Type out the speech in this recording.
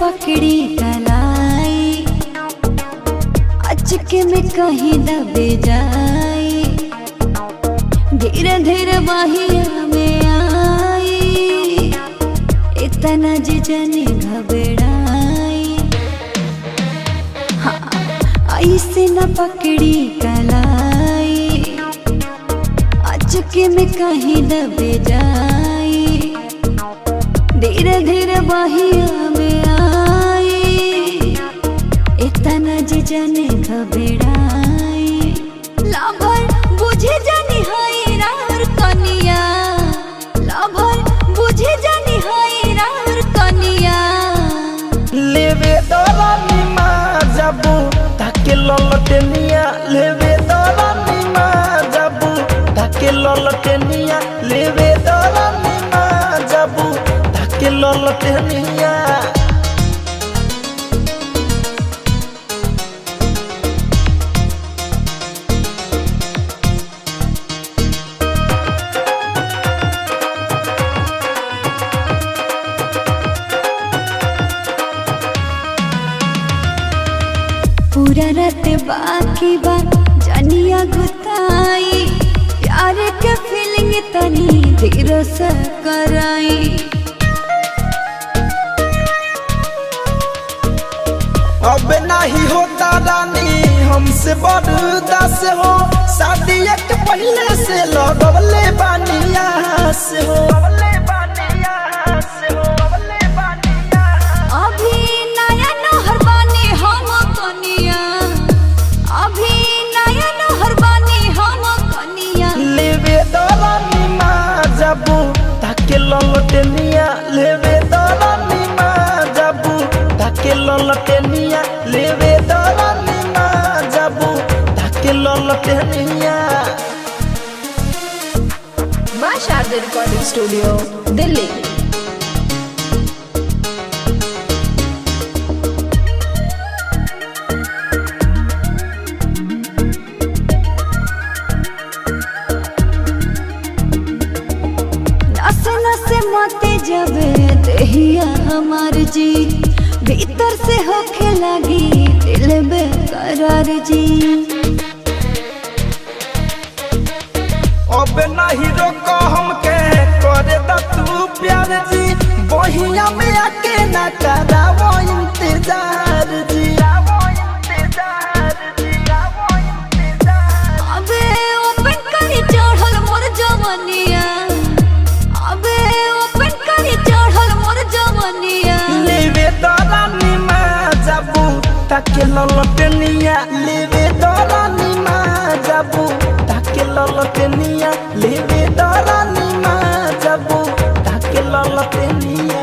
पकड़ी कलाई, अचके में कहीं दबे जाई, धीरे धीरे बाहिया में आई, इतना जिजने घबराई। हाँ, ऐसे न पकड़ी कलाई, अचके में कहीं दबे जाई, धीरे धीरे बाहिया में आई, इतना जिजने घबराई। लाभर बुझे जानी हाय रार कनिया, लाभर बुझे जानी हाय रार कनिया। लेवे दरानी माँ जाबू ताके ललटेनिया, लेवे दरानी माँ जाबू ताके ललटेनिया, लेवे दरानी माँ जाबू ताके ललटेनिया। पूरा रात बाकी बा जानिया गुताई, प्यार के फीलिंग तनी धीरे से कराई। अब नहीं होता रानी हमसे बर्दाश्त हो, शादी एक पहले से लगवले बानिया से हो। अभी नया नहर बानी हम कनिया, अभी नया नहर बानी हम कनिया। लेवे दरानी माँ जाबू ताके ललटेनिया, लेवे दरानी माँ जाबू ताके ललटेनिया, लेवे दरानी माँ जाबू ताके ललटेनिया। मां शारदा रिकॉर्डिंग स्टूडियो दिल्ली। नसे नसे मते जबे देहिया हमार जी, भीतर से होखे लगी दिल बेकरार जी। अब नहीं रोको हमके करे दा तू प्यार जी, बहिया में आके ना करावो इंतजार जी। अबे ओपन करी चढ़ल मोर जवनिया, अबे ओपन करी चढ़ल मोर जवनिया। लेवे दरानी माँ जाबू ताके ललटेनिया, लेवे दरानी माँ जाबू ताके ललटेनिया, लेवे दरानी माँ जाबू ताके ललटेनिया।